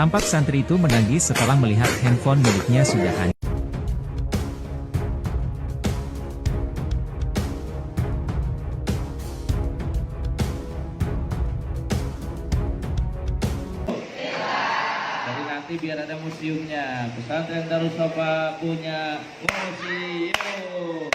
Tampak santri itu menangis setelah melihat handphone miliknya sudah hancur. Jadi nanti biar ada museumnya. Pesantren Darussafa punya museum.